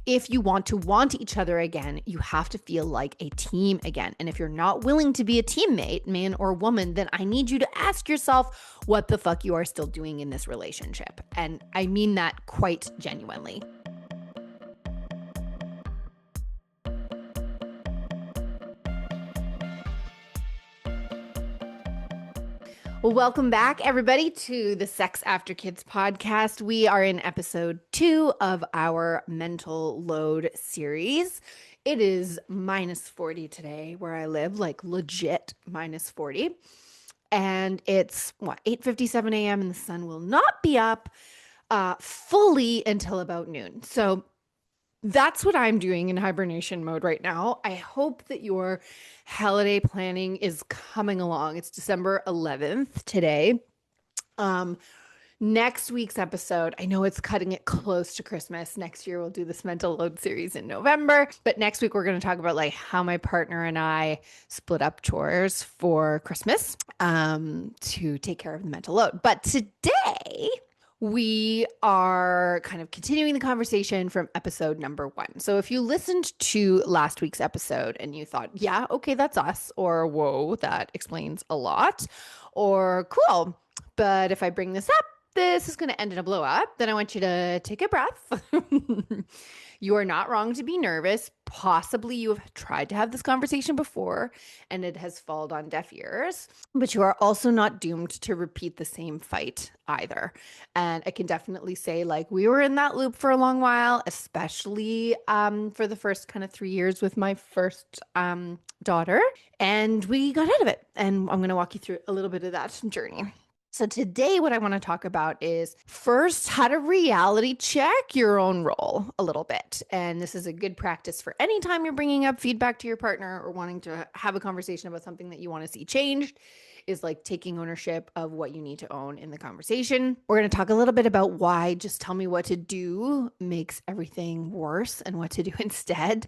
If you want each other again, you have to feel like a team again. And if you're not willing to be a teammate, man or woman, then I need you to ask yourself what the fuck you are still doing in this relationship. And I mean that quite genuinely. Well, welcome back, everybody, to the Sex After Kids podcast. We are in episode 2 of our mental load series. It is minus 40 today where I live, like legit minus 40. And it's 8:57 a.m. and the sun will not be up fully until about noon. So that's what I'm doing in hibernation mode right now. I hope that your holiday planning is coming along. It's December 11th today. Next week's episode, I know it's cutting it close to Christmas. Next year, we'll do this mental load series in November. But next week, we're going to talk about like how my partner and I split up chores for Christmas to take care of the mental load. But today, we are kind of continuing the conversation from episode number 1. So if you listened to last week's episode and you thought, yeah, okay, that's us, or whoa, that explains a lot, or cool, but if I bring this up, this is going to end in a blow up, then I want you to take a breath. You are not wrong to be nervous. Possibly you have tried to have this conversation before and it has fallen on deaf ears, but you are also not doomed to repeat the same fight either. And I can definitely say, like, we were in that loop for a long while, especially for the first kind of 3 years with my first daughter, and we got out of it. And I'm going to walk you through a little bit of that journey. So today what I want to talk about is first how to reality check your own role a little bit. And this is a good practice for any time you're bringing up feedback to your partner or wanting to have a conversation about something that you want to see changed, is like taking ownership of what you need to own in the conversation. We're going to talk a little bit about why just tell me what to do makes everything worse and what to do instead,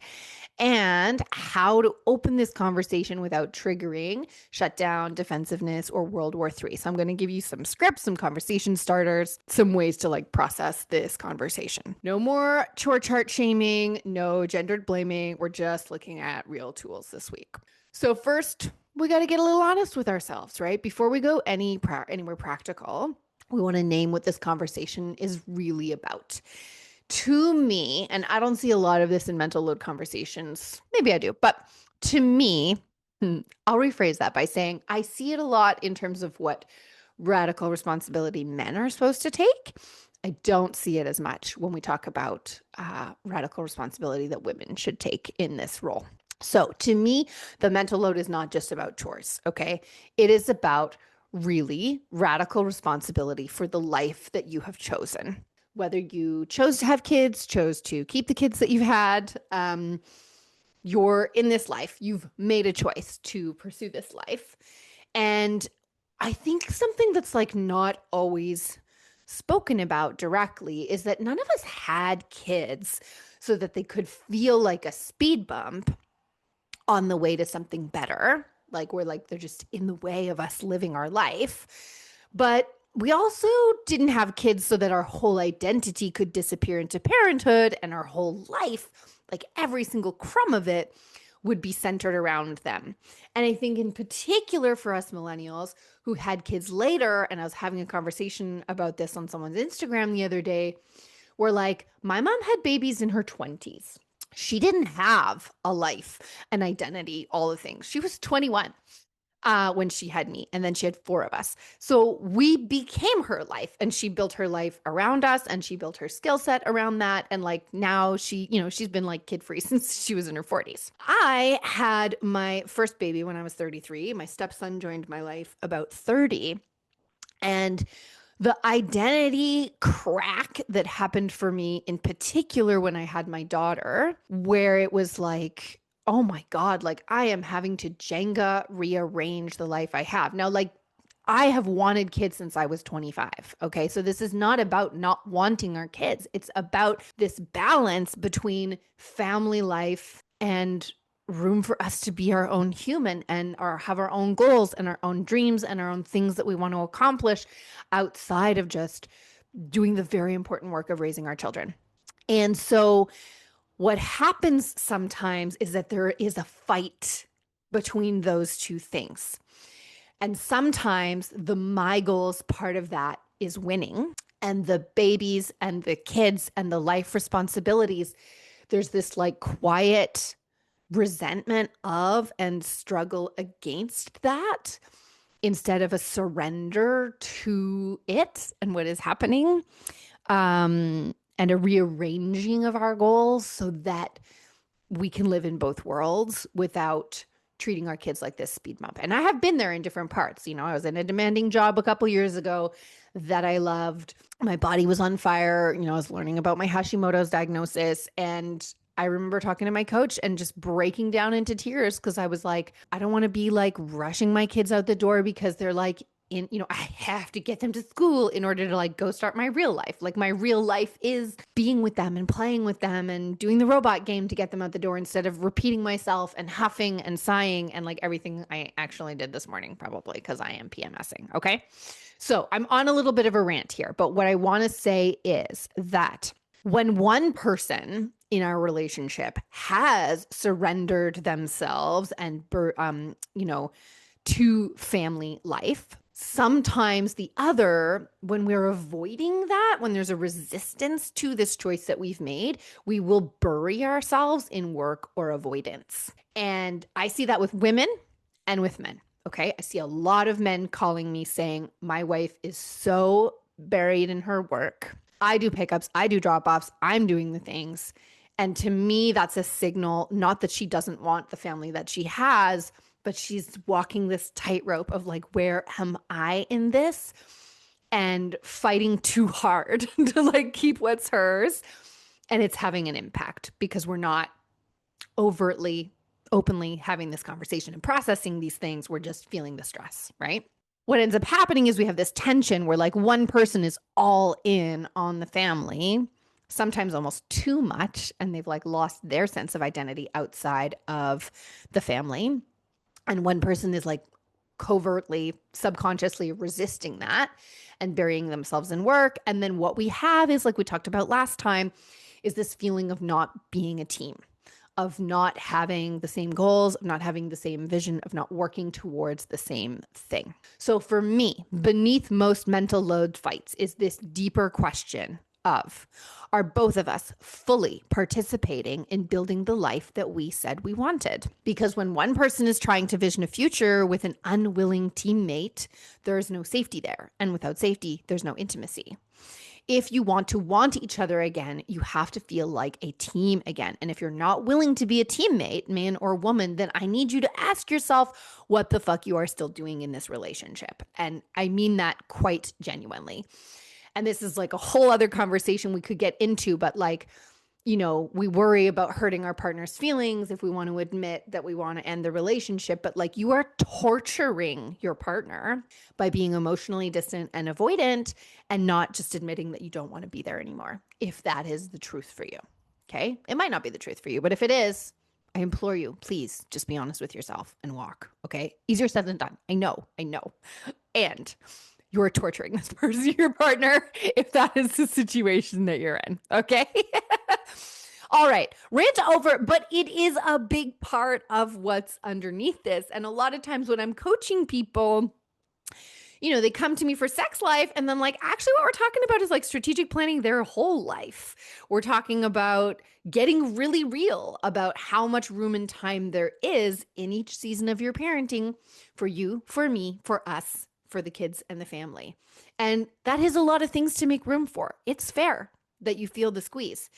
and how to open this conversation without triggering shutdown, defensiveness, or World War III. So I'm going to give you some scripts, some conversation starters, some ways to like process this conversation. No more chore chart shaming, no gendered blaming. We're just looking at real tools this week. So first, we got to get a little honest with ourselves, right? Before we go anywhere practical, we want to name what this conversation is really about. To me, and I don't see a lot of this in mental load conversations, maybe I do, but to me, I'll rephrase that by saying I see it a lot in terms of what radical responsibility men are supposed to take. I don't see it as much when we talk about radical responsibility that women should take in this role. So to me, the mental load is not just about chores, okay? It is about really radical responsibility for the life that you have chosen. Whether you chose to have kids, chose to keep the kids that you've had, you're in this life. You've made a choice to pursue this life. And I think something that's like not always spoken about directly is that none of us had kids so that they could feel like a speed bump on the way to something better. Like they're just in the way of us living our life. But we also didn't have kids so that our whole identity could disappear into parenthood and our whole life, like every single crumb of it, would be centered around them. And I think in particular for us millennials who had kids later, and I was having a conversation about this on someone's Instagram the other day, where like my mom had babies in her 20s. She didn't have a life, an identity, all the things. She was 21 when she had me, and then she had 4 of us. So we became her life, and she built her life around us, and she built her skill set around that. And like now she's been like kid-free since she was in her 40s. I had my first baby when I was 33. My stepson joined my life about 30. And the identity crack that happened for me in particular when I had my daughter, where it was like, oh my God, like I am having to Jenga rearrange the life I have. Now, like I have wanted kids since I was 25. Okay. So this is not about not wanting our kids. It's about this balance between family life and room for us to be our own human and have our own goals and our own dreams and our own things that we want to accomplish outside of just doing the very important work of raising our children. And so What happens sometimes is that there is a fight between those two things. And sometimes the my goals part of that is winning. And the babies and the kids and the life responsibilities, there's this like quiet resentment of and struggle against that instead of a surrender to it and what is happening, and a rearranging of our goals so that we can live in both worlds without treating our kids like this speed bump. And I have been there in different parts. I was in a demanding job a couple years ago that I loved. My body was on fire. I was learning about my Hashimoto's diagnosis. And I remember talking to my coach and just breaking down into tears because I was like, I don't want to be like rushing my kids out the door because they're like I have to get them to school in order to like go start my real life. Like my real life is being with them and playing with them and doing the robot game to get them out the door instead of repeating myself and huffing and sighing and like everything I actually did this morning, probably because I am PMSing. Okay. So I'm on a little bit of a rant here, but what I want to say is that when one person in our relationship has surrendered themselves and, to family life, sometimes the other, when we're avoiding that, when there's a resistance to this choice that we've made, we will bury ourselves in work or avoidance. And I see that with women and with men. Okay. I see a lot of men calling me saying, my wife is so buried in her work. I do pickups, I do drop offs, I'm doing the things. And to me, that's a signal, not that she doesn't want the family that she has, but she's walking this tightrope of like, where am I in this? And fighting too hard to like keep what's hers. And it's having an impact because we're not overtly, openly having this conversation and processing these things. We're just feeling the stress, right? What ends up happening is we have this tension where like one person is all in on the family, sometimes almost too much, and they've like lost their sense of identity outside of the family. And one person is like covertly, subconsciously resisting that and burying themselves in work. And then what we have is, like we talked about last time, is this feeling of not being a team, of not having the same goals, of not having the same vision, of not working towards the same thing. So for me, beneath most mental load fights is this deeper question of, are both of us fully participating in building the life that we said we wanted? Because when one person is trying to vision a future with an unwilling teammate, there is no safety there. And without safety, there's no intimacy. If you want to want each other again, you have to feel like a team again. And if you're not willing to be a teammate, man or woman, then I need you to ask yourself what the fuck you are still doing in this relationship. And I mean that quite genuinely. And this is like a whole other conversation we could get into, but like, we worry about hurting our partner's feelings if we want to admit that we want to end the relationship, but like you are torturing your partner by being emotionally distant and avoidant and not just admitting that you don't want to be there anymore, if that is the truth for you. Okay. It might not be the truth for you, but if it is, I implore you, please just be honest with yourself and walk. Okay. Easier said than done. I know. And you're torturing this person, your partner, if that is the situation that you're in. Okay. All right. Rant over, but it is a big part of what's underneath this. And a lot of times when I'm coaching people, they come to me for sex life and then like, actually what we're talking about is like strategic planning their whole life. We're talking about getting really real about how much room and time there is in each season of your parenting for you, for me, for us, for the kids and the family. And that is a lot of things to make room for. It's fair that you feel the squeeze.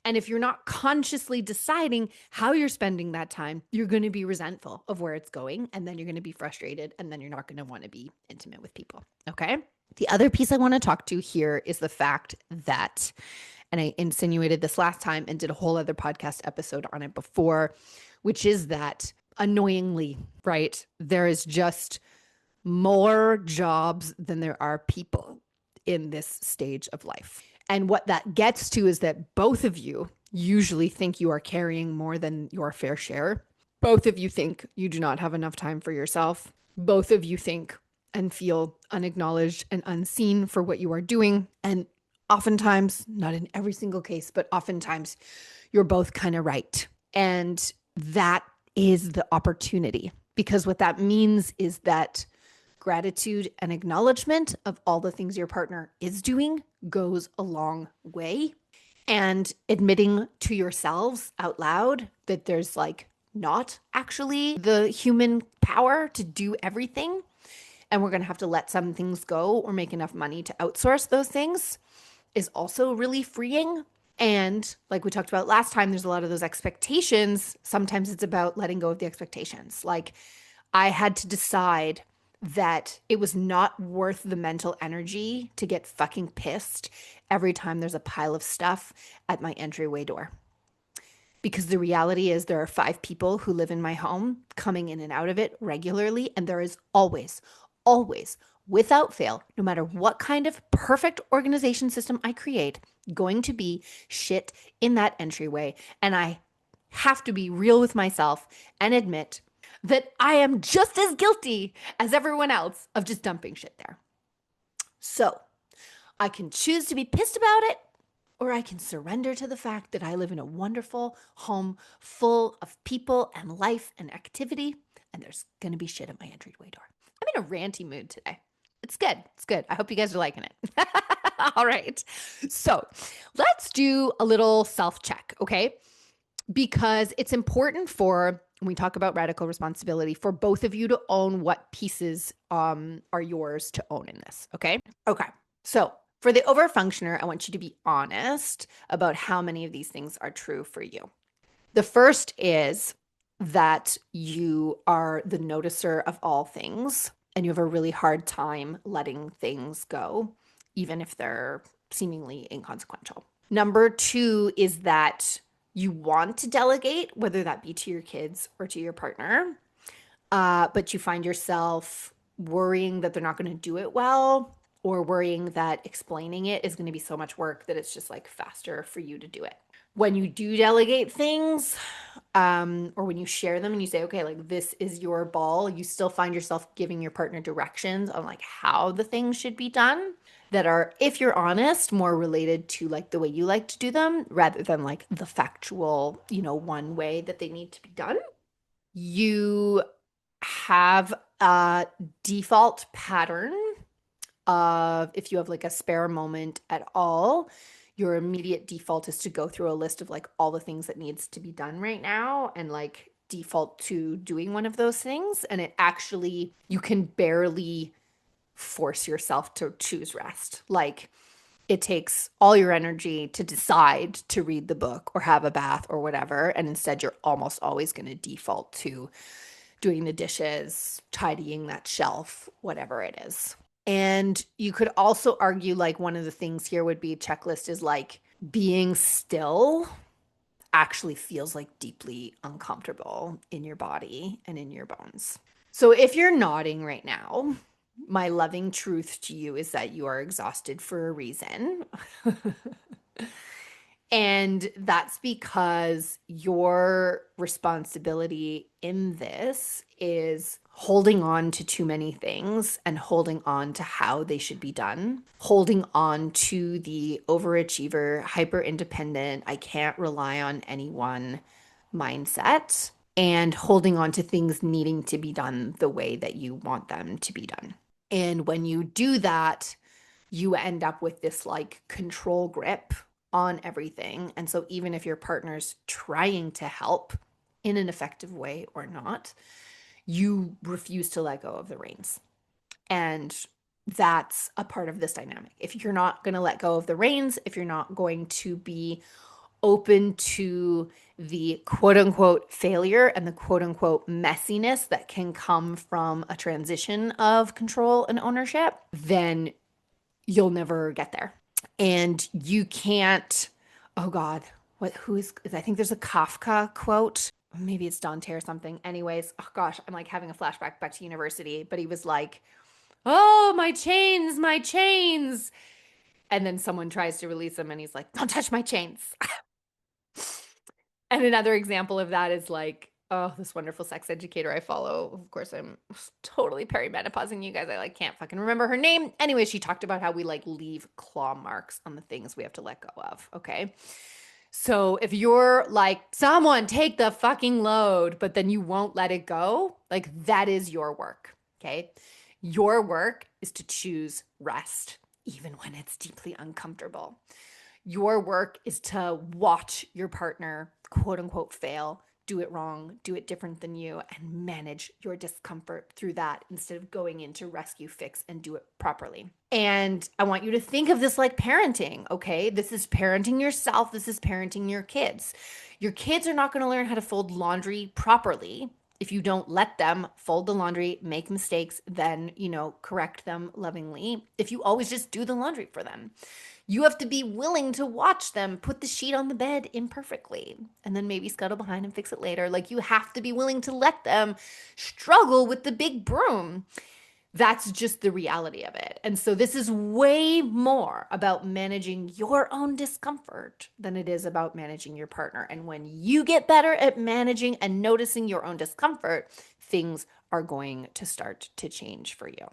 And if you're not consciously deciding how you're spending that time, you're going to be resentful of where it's going. And then you're going to be frustrated. And then you're not going to want to be intimate with people. Okay. The other piece I want to talk to here is the fact that, and I insinuated this last time and did a whole other podcast episode on it before, which is that annoyingly, right, there is just more jobs than there are people in this stage of life. And what that gets to is that both of you usually think you are carrying more than your fair share. Both of you think you do not have enough time for yourself. Both of you think and feel unacknowledged and unseen for what you are doing. And Oftentimes, not in every single case, but oftentimes you're both kind of right. And that is the opportunity, because what that means is that gratitude and acknowledgement of all the things your partner is doing goes a long way. And admitting to yourselves out loud that there's like not actually the human power to do everything. And we're going to have to let some things go or make enough money to outsource those things is also really freeing. And like we talked about last time, there's a lot of those expectations. Sometimes it's about letting go of the expectations. Like I had to decide that it was not worth the mental energy to get fucking pissed every time there's a pile of stuff at my entryway door. Because the reality is, there are 5 people who live in my home coming in and out of it regularly. And there is always, always, without fail, no matter what kind of perfect organization system I create, going to be shit in that entryway. And I have to be real with myself and admit that I am just as guilty as everyone else of just dumping shit there. So I can choose to be pissed about it, or I can surrender to the fact that I live in a wonderful home full of people and life and activity, and there's going to be shit at my entryway door. I'm in a ranty mood today. It's good. It's good. I hope you guys are liking it. All right. So let's do a little self check, okay? Because it's important for, when we talk about radical responsibility, for both of you to own what pieces are yours to own in this, okay? Okay. So for the overfunctioner, I want you to be honest about how many of these things are true for you. The first is that you are the noticer of all things and you have a really hard time letting things go, even if they're seemingly inconsequential. Number 2 is that you want to delegate, whether that be to your kids or to your partner, but you find yourself worrying that they're not going to do it well, or worrying that explaining it is going to be so much work that it's just like faster for you to do it. When you do delegate things, or when you share them and you say, okay, like this is your ball, you still find yourself giving your partner directions on like how the things should be done that are, if you're honest, more related to like the way you like to do them rather than like the factual, one way that they need to be done. You have a default pattern of, if you have like a spare moment at all, your immediate default is to go through a list of like all the things that needs to be done right now and like default to doing one of those things. And it actually, you can barely force yourself to choose rest. Like it takes all your energy to decide to read the book or have a bath or whatever. And instead, you're almost always going to default to doing the dishes, tidying that shelf, whatever it is. And you could also argue like one of the things here would be checklist is like being still actually feels like deeply uncomfortable in your body and in your bones. So if you're nodding right now, my loving truth to you is that you are exhausted for a reason. And that's because your responsibility in this is holding on to too many things and holding on to how they should be done, holding on to the overachiever, hyper independent, I can't rely on anyone mindset, and holding on to things needing to be done the way that you want them to be done. And when you do that, you end up with this like control grip on everything. And so even if your partner's trying to help in an effective way or not, you refuse to let go of the reins. And that's a part of this dynamic. If you're not going to let go of the reins, if you're not going to be open to the quote unquote failure and the quote unquote messiness that can come from a transition of control and ownership, then you'll never get there. And you can't, oh God, I think there's a Kafka quote. Maybe it's Dante or something. Anyways, oh gosh, I'm like having a flashback back to university, but he was like, oh, my chains, my chains. And then someone tries to release him and he's like, don't touch my chains. And another example of that is like, Oh, this wonderful sex educator I follow. Of course, I'm totally perimenopausing you guys. I like can't fucking remember her name. Anyway, she talked about how we like leave claw marks on the things we have to let go of. Okay. So if you're like, someone take the fucking load, but then you won't let it go, like that is your work. Okay. Your work is to choose rest, even when it's deeply uncomfortable. Your work is to watch your partner, quote unquote, fail, do it wrong, do it different than you, and manage your discomfort through that instead of going in to rescue, fix, and do it properly. And I want you to think of this like parenting, okay? This is parenting yourself, this is parenting your kids. Your kids are not going to learn how to fold laundry properly if you don't let them fold the laundry, make mistakes, then, correct them lovingly. If you always just do the laundry for them. You have to be willing to watch them put the sheet on the bed imperfectly and then maybe scuttle behind and fix it later. Like you have to be willing to let them struggle with the big broom. That's just the reality of it. And so this is way more about managing your own discomfort than it is about managing your partner. And when you get better at managing and noticing your own discomfort, things are going to start to change for you.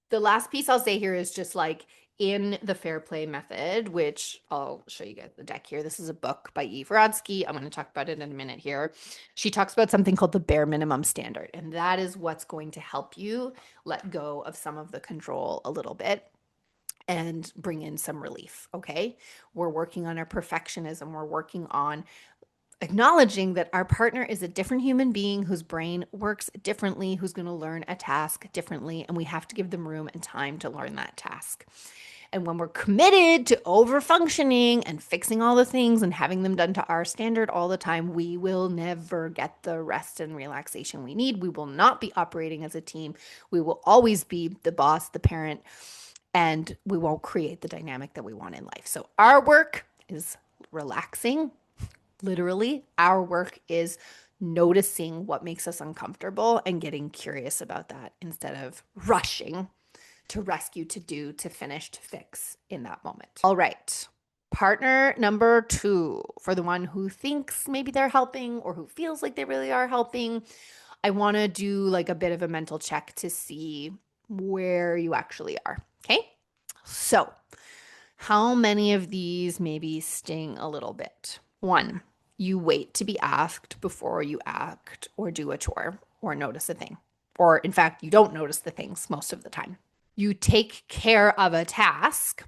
The last piece I'll say here is just like in the fair play method, which I'll show you guys the deck here. This is a book by Eve Rodsky. I'm going to talk about it in a minute here. She talks about something called the bare minimum standard, and that is what's going to help you let go of some of the control a little bit and bring in some relief. Okay. We're working on our perfectionism. We're working on acknowledging that our partner is a different human being whose brain works differently, who's going to learn a task differently, and we have to give them room and time to learn that task. And when we're committed to over functioning and fixing all the things and having them done to our standard all the time, we will never get the rest and relaxation we need. We will not be operating as a team. We will always be the boss, the parent, and we won't create the dynamic that we want in life. So our work is relaxing. Literally, our work is noticing what makes us uncomfortable and getting curious about that instead of rushing to rescue, to do, to finish, to fix in that moment. All right. Partner number 2, for the one who thinks maybe they're helping or who feels like they really are helping, I want to do like a bit of a mental check to see where you actually are. Okay. So, how many of these maybe sting a little bit? 1, you wait to be asked before you act or do a chore or notice a thing. Or in fact, you don't notice the things most of the time. You take care of a task,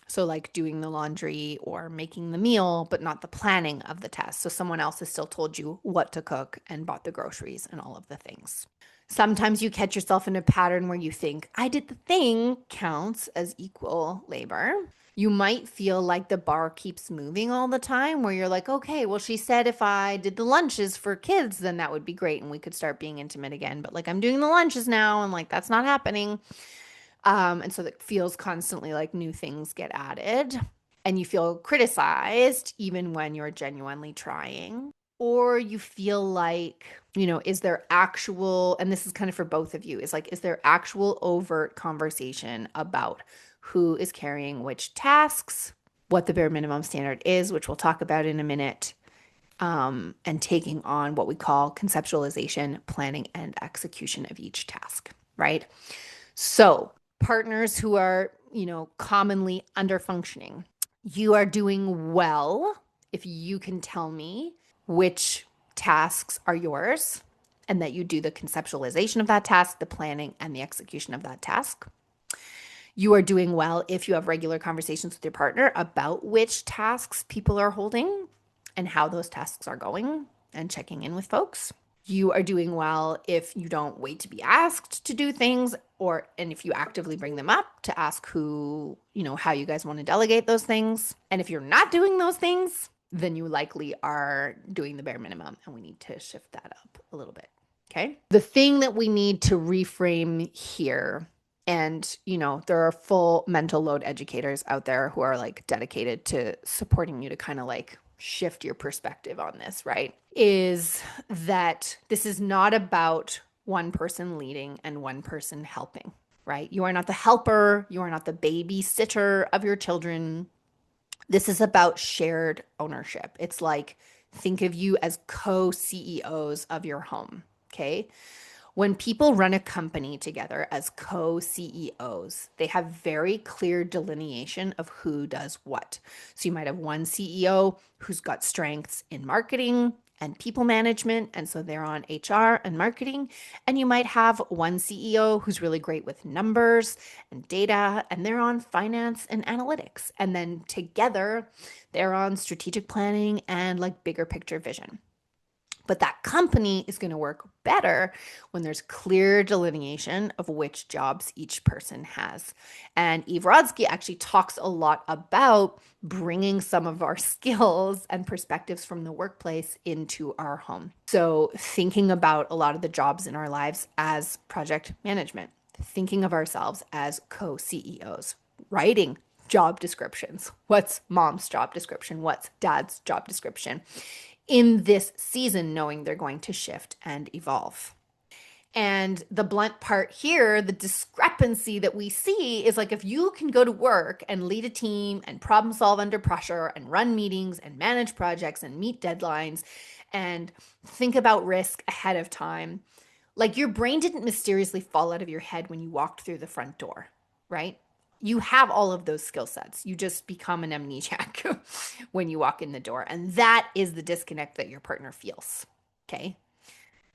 so like doing the laundry or making the meal, but not the planning of the task. So someone else has still told you what to cook and bought the groceries and all of the things. Sometimes you catch yourself in a pattern where you think, I did the thing counts as equal labor. You might feel like the bar keeps moving all the time where you're like, okay, well, she said if I did the lunches for kids, then that would be great and we could start being intimate again. But like I'm doing the lunches now and like that's not happening. And so it feels constantly like new things get added and you feel criticized even when you're genuinely trying. Or you feel like, is there actual, and this is kind of for both of you, is there actual overt conversation about who is carrying which tasks, what the bare minimum standard is, which we'll talk about in a minute, and taking on what we call conceptualization, planning, and execution of each task, right? So partners who are, commonly under functioning, you are doing well if you can tell me which tasks are yours and that you do the conceptualization of that task, the planning, and the execution of that task. You are doing well if you have regular conversations with your partner about which tasks people are holding and how those tasks are going and checking in with folks. You are doing well if you don't wait to be asked to do things and if you actively bring them up to ask who, how you guys want to delegate those things. And if you're not doing those things, then you likely are doing the bare minimum and we need to shift that up a little bit. Okay. The thing that we need to reframe here, and, there are full mental load educators out there who are like dedicated to supporting you to kind of like shift your perspective on this, right? Is that this is not about one person leading and one person helping, right? You are not the helper. You are not the babysitter of your children. This is about shared ownership. It's like Think of you as co-CEOs of your home. Okay. When people run a company together as co-CEOs, they have very clear delineation of who does what. So you might have one CEO who's got strengths in marketing and people management, and so they're on HR and marketing. And you might have one CEO who's really great with numbers and data, and they're on finance and analytics. And then together, they're on strategic planning and like bigger picture vision. But that company is going to work better when there's clear delineation of which jobs each person has. And Eve Rodsky actually talks a lot about bringing some of our skills and perspectives from the workplace into our home. So thinking about a lot of the jobs in our lives as project management, thinking of ourselves as co-CEOs, writing job descriptions. What's mom's job description? What's dad's job description? In this season, knowing they're going to shift and evolve. And the blunt part here, the discrepancy that we see is like if you can go to work and lead a team and problem solve under pressure and run meetings and manage projects and meet deadlines and think about risk ahead of time, like your brain didn't mysteriously fall out of your head when you walked through the front door, right? You have all of those skill sets. You just become an amnesiac when you walk in the door. And that is the disconnect that your partner feels. Okay.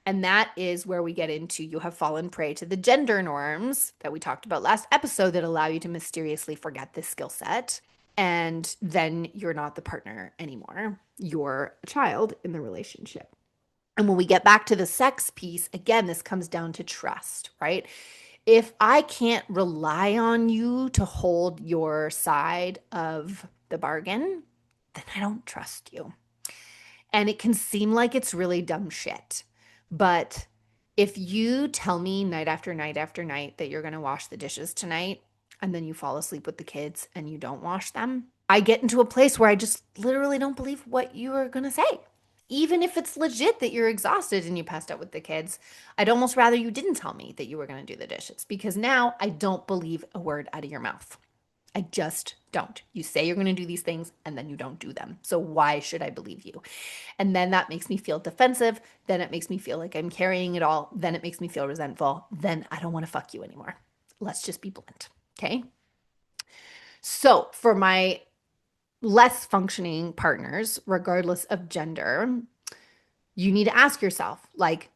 And that is where we get into you have fallen prey to the gender norms that we talked about last episode that allow you to mysteriously forget this skill set. And then you're not the partner anymore. You're a child in the relationship. And when we get back to the sex piece, again, this comes down to trust, right? If I can't rely on you to hold your side of the bargain, then I don't trust you. And it can seem like it's really dumb shit. But if you tell me night after night after night that you're going to wash the dishes tonight, and then you fall asleep with the kids and you don't wash them, I get into a place where I just literally don't believe what you are going to say. Even if it's legit that you're exhausted and you passed out with the kids, I'd almost rather you didn't tell me that you were going to do the dishes because now I don't believe a word out of your mouth. I just don't. You say you're going to do these things and then you don't do them. So why should I believe you? And then that makes me feel defensive. Then it makes me feel like I'm carrying it all. Then it makes me feel resentful. Then I don't want to fuck you anymore. Let's just be blunt. Okay. So for my less functioning partners, regardless of gender, you need to ask yourself, like,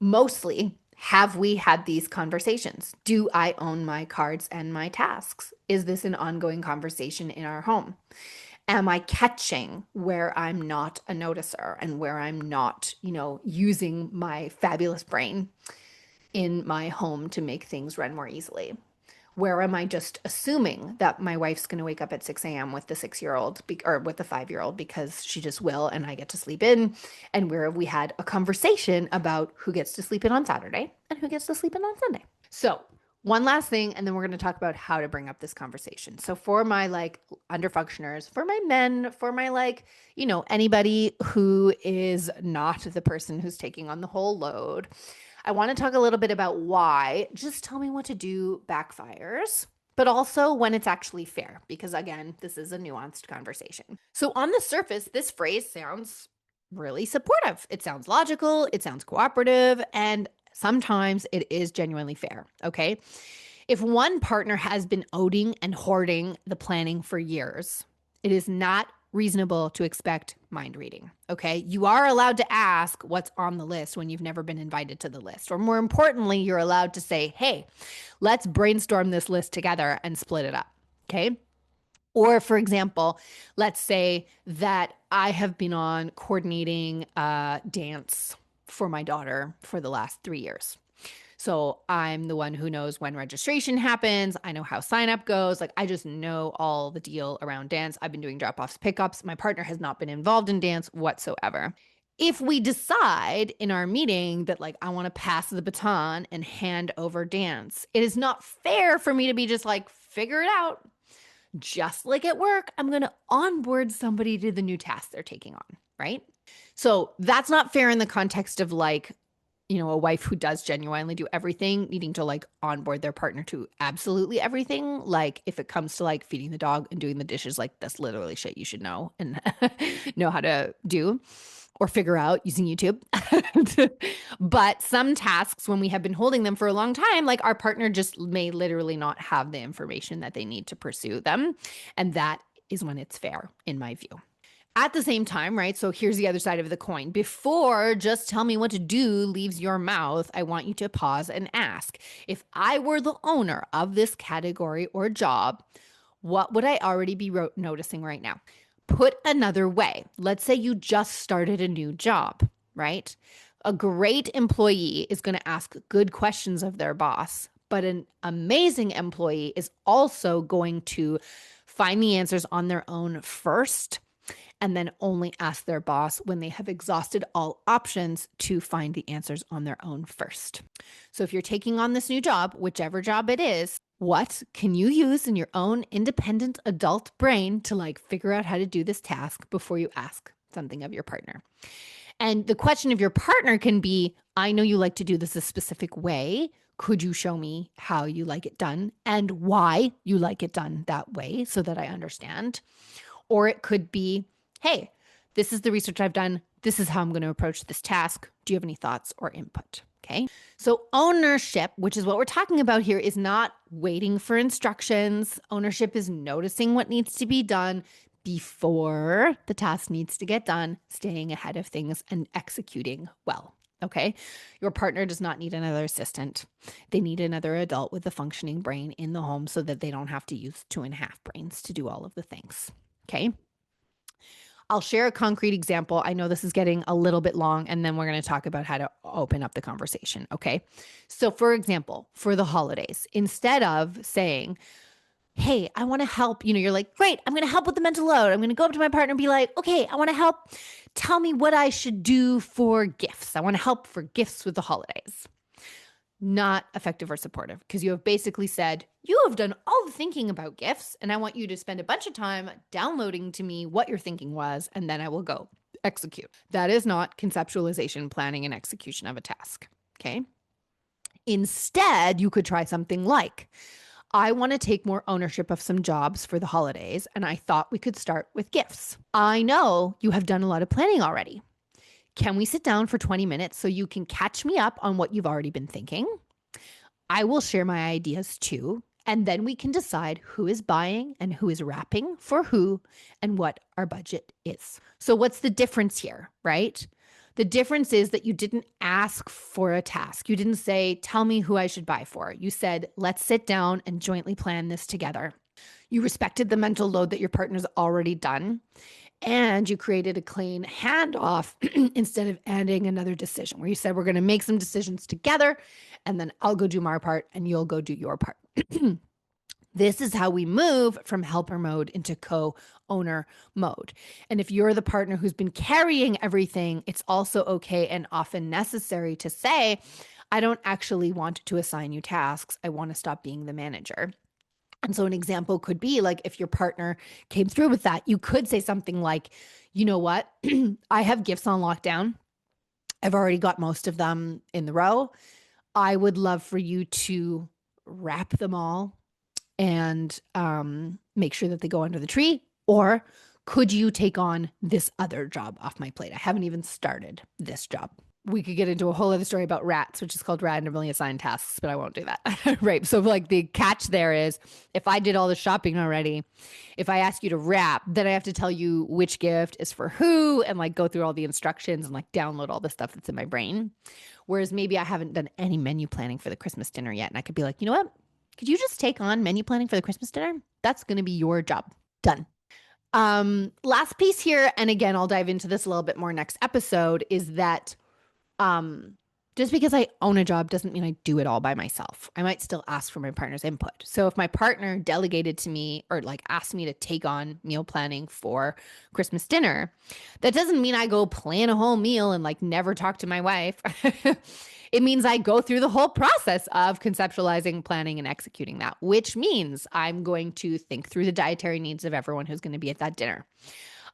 mostly, have we had these conversations? Do I own my cards and my tasks? Is this an ongoing conversation in our home? Am I catching where I'm not a noticer and where I'm not, using my fabulous brain in my home to make things run more easily? Where am I just assuming that my wife's going to wake up at 6 a.m. with the 6-year-old or with the 5-year-old because she just will and I get to sleep in? And where have we had a conversation about who gets to sleep in on Saturday and who gets to sleep in on Sunday? So one last thing, and then we're going to talk about how to bring up this conversation. So for my underfunctioners, for my men, for my anybody who is not the person who's taking on the whole load, I want to talk a little bit about why just tell me what to do backfires, but also when it's actually fair, because again, this is a nuanced conversation. So on the surface, this phrase sounds really supportive. It sounds logical, it sounds cooperative, and sometimes it is genuinely fair, okay? If one partner has been owning and hoarding the planning for years, it is not reasonable to expect mind reading, okay? You are allowed to ask what's on the list when you've never been invited to the list. Or more importantly, you're allowed to say, hey, let's brainstorm this list together and split it up, okay? Or for example, let's say that I have been on coordinating dance for my daughter for the last 3 years. So I'm the one who knows when registration happens. I know how sign up goes. Like I just know all the deal around dance. I've been doing drop offs, pickups. My partner has not been involved in dance whatsoever. If we decide in our meeting that I want to pass the baton and hand over dance, it is not fair for me to be just figure it out. Just like at work, I'm going to onboard somebody to the new task they're taking on, right? So that's not fair in the context of a wife who does genuinely do everything, needing to onboard their partner to absolutely everything. If it comes to feeding the dog and doing the dishes, that's literally shit you should know and know how to do. or figure out using YouTube. But some tasks, when we have been holding them for a long time, like our partner just may literally not have the information that they need to pursue them. And that is when it's fair, in my view. At the same time, right? So here's the other side of the coin. Before just tell me what to do leaves your mouth, I want you to pause and ask, if I were the owner of this category or job, what would I already be noticing right now? Put another way, let's say you just started a new job, right? A great employee is going to ask good questions of their boss, but an amazing employee is also going to find the answers on their own first, and then only ask their boss when they have exhausted all options to find the answers on their own first. So if you're taking on this new job, whichever job it is, what can you use in your own independent adult brain to like figure out how to do this task before you ask something of your partner? And the question of your partner can be, I know you like to do this a specific way. Could you show me how you like it done and why you like it done that way so that I understand? Or it could be, hey, this is the research I've done. This is how I'm going to approach this task. Do you have any thoughts or input? Okay. So ownership, which is what we're talking about here, is not waiting for instructions. Ownership is noticing what needs to be done before the task needs to get done, staying ahead of things and executing well. Okay. Your partner does not need another assistant. They need another adult with a functioning brain in the home so that they don't have to use 2.5 brains to do all of the things. Okay. I'll share a concrete example. I know this is getting a little bit long, and then we're going to talk about how to open up the conversation. Okay. So for example, for the holidays, instead of saying, hey, I want to help, you're like, great, I'm going to help with the mental load. I'm going to go up to my partner and be like, okay, I want to help. Tell me what I should do for gifts. I want to help for gifts with the holidays. Not effective or supportive, because you have basically said, you have done all the thinking about gifts, and I want you to spend a bunch of time downloading to me what your thinking was, and then I will go execute. That is not conceptualization, planning, and execution of a task. Okay. Instead, you could try something like, I want to take more ownership of some jobs for the holidays, and I thought we could start with gifts. I know you have done a lot of planning already. Can we sit down for 20 minutes so you can catch me up on what you've already been thinking? I will share my ideas too, and then we can decide who is buying and who is wrapping for who and what our budget is. So what's the difference here, right? The difference is that you didn't ask for a task. You didn't say, tell me who I should buy for. You said, let's sit down and jointly plan this together. You respected the mental load that your partner's already done. And you created a clean handoff instead of adding another decision where you said, we're going to make some decisions together, and then I'll go do my part and you'll go do your part. This is how we move from helper mode into co-owner mode. And if you're the partner who's been carrying everything, it's also okay and often necessary to say, I don't actually want to assign you tasks. I want to stop being the manager. And so an example could be like, if your partner came through with that, you could say something like, you know what? I have gifts on lockdown. I've already got most of them in the row. I would love for you to wrap them all and make sure that they go under the tree. Or could you take on this other job off my plate? I haven't even started this job. We could get into a whole other story about rats, which is called randomly assigned tasks, but I won't do that. Right. So like the catch there is, if I did all the shopping already, if I ask you to wrap, then I have to tell you which gift is for who and like go through all the instructions and like download all the stuff that's in my brain. Whereas maybe I haven't done any menu planning for the Christmas dinner yet. And I could be like, you know what? Could you just take on menu planning for the Christmas dinner? That's going to be your job. Done. Last piece here. And again, I'll dive into this a little bit more next episode, is that just because I own a job doesn't mean I do it all by myself. I might still ask for my partner's input. So if my partner delegated to me or like asked me to take on meal planning for Christmas dinner, that doesn't mean I go plan a whole meal and like never talk to my wife. It means I go through the whole process of conceptualizing, planning, and executing that, which means I'm going to think through the dietary needs of everyone who's going to be at that dinner.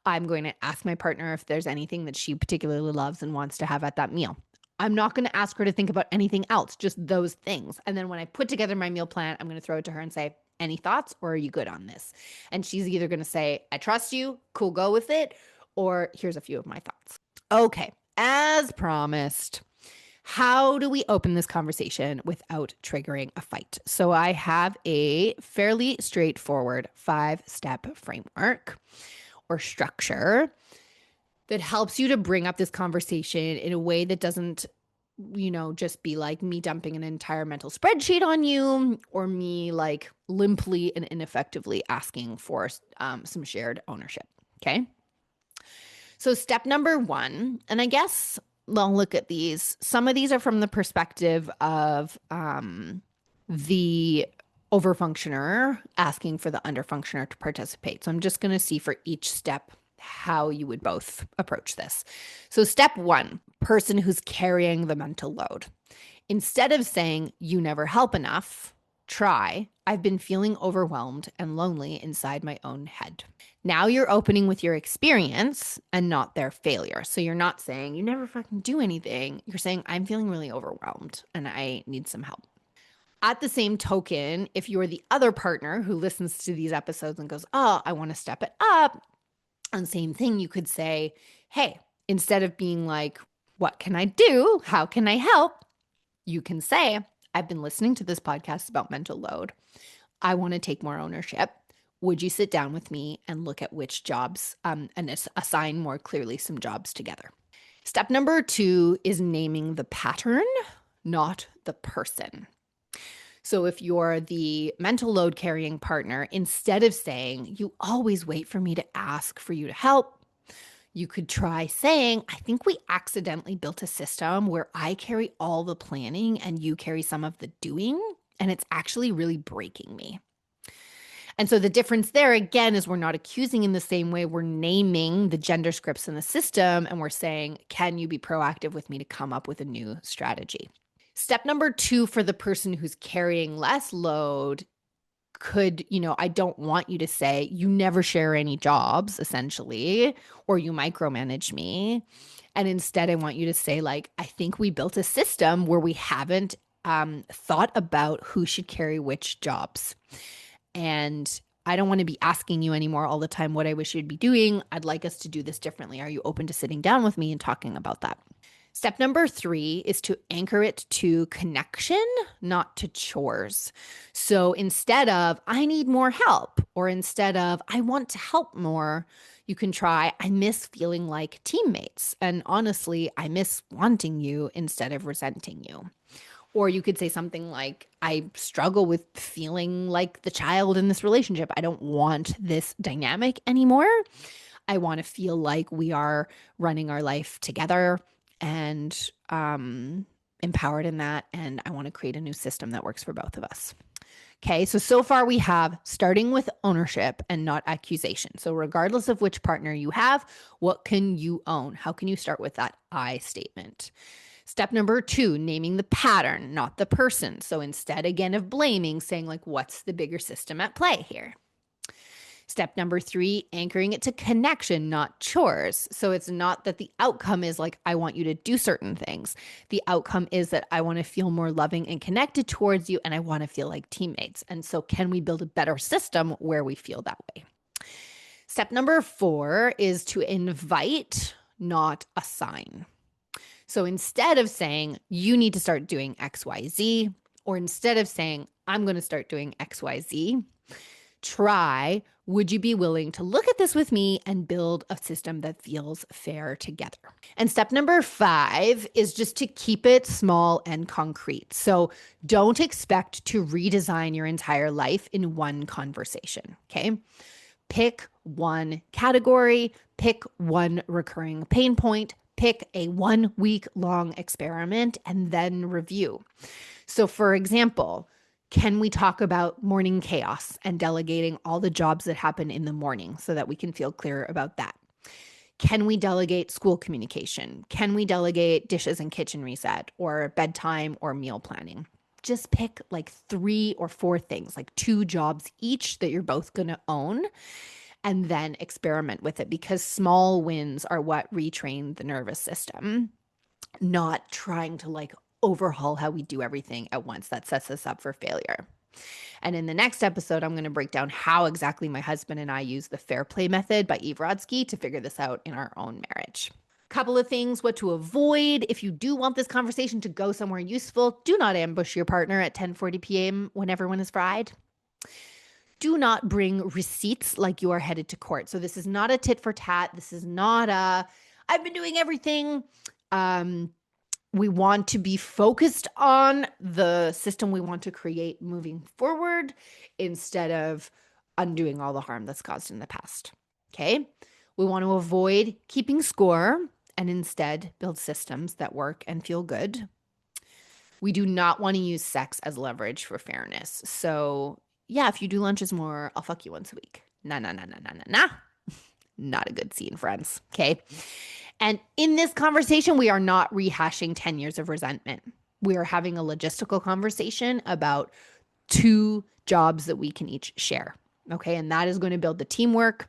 I'm going to ask my partner if there's anything that she particularly loves and wants to have at that meal. I'm not going to ask her to think about anything else, just those things. And then when I put together my meal plan, I'm going to throw it to her and say, any thoughts, or are you good on this? And she's either going to say, I trust you, cool, go with it, or here's a few of my thoughts. Okay, as promised, how do we open this conversation without triggering a fight? So I have a fairly straightforward 5-step framework or structure that helps you to bring up this conversation in a way that doesn't, just be like me dumping an entire mental spreadsheet on you or me like limply and ineffectively asking for some shared ownership. Okay. So, step number one, and I guess I'll look at these. Some of these are from the perspective of the overfunctioner asking for the underfunctioner to participate. So, I'm just going to see for each step how you would both approach this. So, step one, person who's carrying the mental load. Instead of saying, you never help enough, try, I've been feeling overwhelmed and lonely inside my own head. Now you're opening with your experience and not their failure. So you're not saying, you never fucking do anything. You're saying, I'm feeling really overwhelmed and I need some help. At the same token, if you're the other partner who listens to these episodes and goes, oh, I want to step it up, and same thing, you could say, hey, instead of being like, what can I do? How can I help? You can say, I've been listening to this podcast about mental load. I want to take more ownership. Would you sit down with me and look at which jobs and assign more clearly some jobs together? Step number 2 is naming the pattern, not the person. So if you're the mental load carrying partner, instead of saying, you always wait for me to ask for you to help, you could try saying, I think we accidentally built a system where I carry all the planning and you carry some of the doing, and it's actually really breaking me. And so the difference there, again, is we're not accusing in the same way. We're naming the gender scripts in the system, and we're saying, can you be proactive with me to come up with a new strategy? Step number 2 for the person who's carrying less load could, I don't want you to say, you never share any jobs, essentially, or you micromanage me. And instead, I want you to say, like, I think we built a system where we haven't thought about who should carry which jobs. And I don't want to be asking you anymore all the time what I wish you'd be doing. I'd like us to do this differently. Are you open to sitting down with me and talking about that? Step number 3 is to anchor it to connection, not to chores. So instead of, I need more help, or instead of, I want to help more, you can try, I miss feeling like teammates. And honestly, I miss wanting you instead of resenting you. Or you could say something like, I struggle with feeling like the child in this relationship. I don't want this dynamic anymore. I want to feel like we are running our life together and empowered in that. And I want to create a new system that works for both of us. Okay, so far we have starting with ownership and not accusation. So regardless of which partner you have, what can you own? How can you start with that I statement? Step number 2, naming the pattern, not the person. So instead, again, of blaming, saying like, what's the bigger system at play here? Step number 3, anchoring it to connection, not chores. So it's not that the outcome is like, I want you to do certain things. The outcome is that I want to feel more loving and connected towards you, and I want to feel like teammates. And so can we build a better system where we feel that way? Step number 4 is to invite, not assign. So instead of saying, you need to start doing XYZ, or instead of saying, I'm going to start doing XYZ, try, would you be willing to look at this with me and build a system that feels fair together? And step number 5 is just to keep it small and concrete. So don't expect to redesign your entire life in one conversation, okay? Pick one category, pick one recurring pain point, pick a 1-week-long experiment, and then review. So for example, can we talk about morning chaos and delegating all the jobs that happen in the morning so that we can feel clear about that? Can we delegate school communication? Can we delegate dishes and kitchen reset or bedtime or meal planning? Just pick like 3 or 4 things, like 2 jobs each that you're both going to own, and then experiment with it, because small wins are what retrain the nervous system, not trying to like overhaul how we do everything at once. That sets us up for failure. And in the next episode, I'm going to break down how exactly my husband and I use the fair play method by Eve Rodsky to figure this out in our own marriage. Couple of things, what to avoid. If you do want this conversation to go somewhere useful, do not ambush your partner at 10:40 p.m. when everyone is fried. Do not bring receipts like you are headed to court. So this is not a tit for tat. This is not a, I've been doing everything. We want to be focused on the system we want to create moving forward instead of undoing all the harm that's caused in the past. Okay? We want to avoid keeping score and instead build systems that work and feel good. We do not want to use sex as leverage for fairness. So, yeah, if you do lunches more, I'll fuck you once a week. Nah. Not a good scene, friends. Okay? And in this conversation, we are not rehashing 10 years of resentment. We are having a logistical conversation about 2 jobs that we can each share. Okay. And that is going to build the teamwork.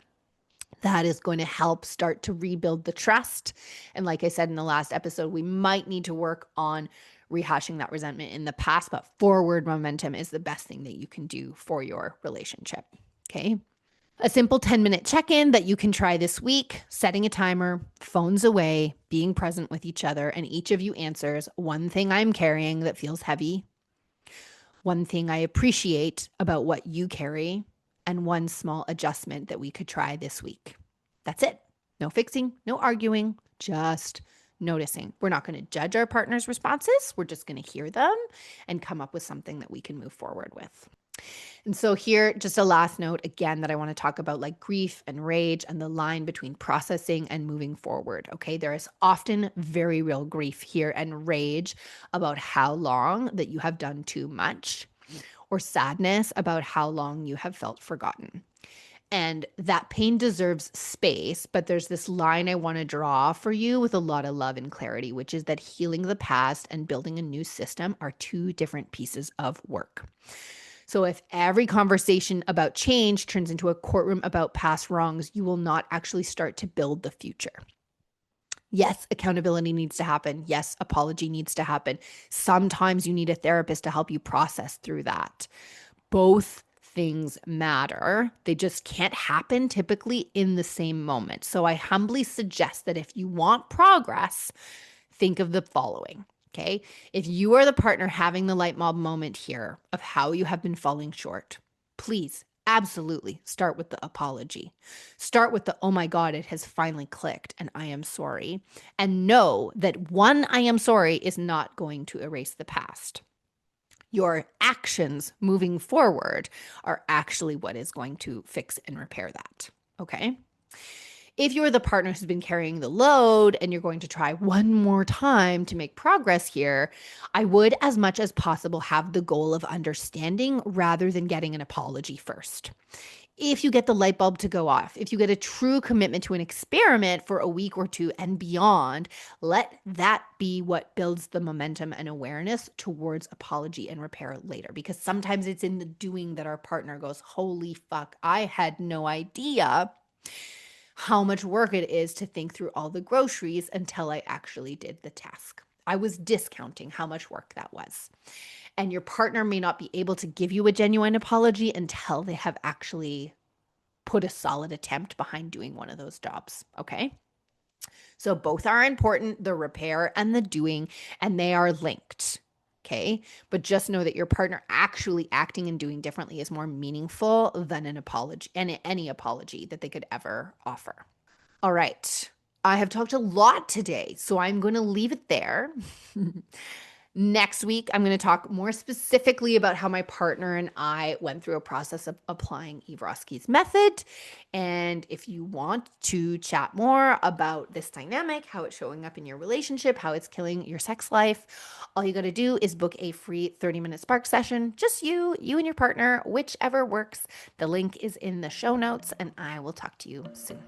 That is going to help start to rebuild the trust. And like I said in the last episode, we might need to work on rehashing that resentment in the past, but forward momentum is the best thing that you can do for your relationship. Okay. A simple 10-minute check-in that you can try this week, setting a timer, phones away, being present with each other, and each of you answers one thing I'm carrying that feels heavy, one thing I appreciate about what you carry, and one small adjustment that we could try this week. That's it. No fixing, no arguing, just noticing. We're not going to judge our partner's responses. We're just going to hear them and come up with something that we can move forward with. And so here, just a last note again that I want to talk about, like grief and rage and the line between processing and moving forward. Okay. There is often very real grief here and rage about how long that you have done too much, or sadness about how long you have felt forgotten. And that pain deserves space, but there's this line I want to draw for you with a lot of love and clarity, which is that healing the past and building a new system are 2 different pieces of work. So if every conversation about change turns into a courtroom about past wrongs, you will not actually start to build the future. Yes, accountability needs to happen. Yes, apology needs to happen. Sometimes you need a therapist to help you process through that. Both things matter. They just can't happen typically in the same moment. So I humbly suggest that if you want progress, think of the following. Okay. If you are the partner having the light bulb moment here of how you have been falling short, please absolutely start with the apology. Start with the, oh my God, it has finally clicked and I am sorry. And know that one, I am sorry is not going to erase the past. Your actions moving forward are actually what is going to fix and repair that. Okay. If you're the partner who's been carrying the load and you're going to try one more time to make progress here, I would, as much as possible, have the goal of understanding rather than getting an apology first. If you get the light bulb to go off, if you get a true commitment to an experiment for a week or 2 and beyond, let that be what builds the momentum and awareness towards apology and repair later. Because sometimes it's in the doing that our partner goes, holy fuck, I had no idea how much work it is to think through all the groceries until I actually did the task. I was discounting how much work that was. And your partner may not be able to give you a genuine apology until they have actually put a solid attempt behind doing one of those jobs. Okay. So both are important, the repair and the doing, and they are linked. Okay. But just know that your partner actually acting and doing differently is more meaningful than an apology and any apology that they could ever offer. All right. I have talked a lot today, so I'm going to leave it there. Next week, I'm going to talk more specifically about how my partner and I went through a process of applying Eve Roski's method. And if you want to chat more about this dynamic, how it's showing up in your relationship, how it's killing your sex life, all you got to do is book a free 30-minute spark session. Just you and your partner, whichever works. The link is in the show notes, and I will talk to you soon.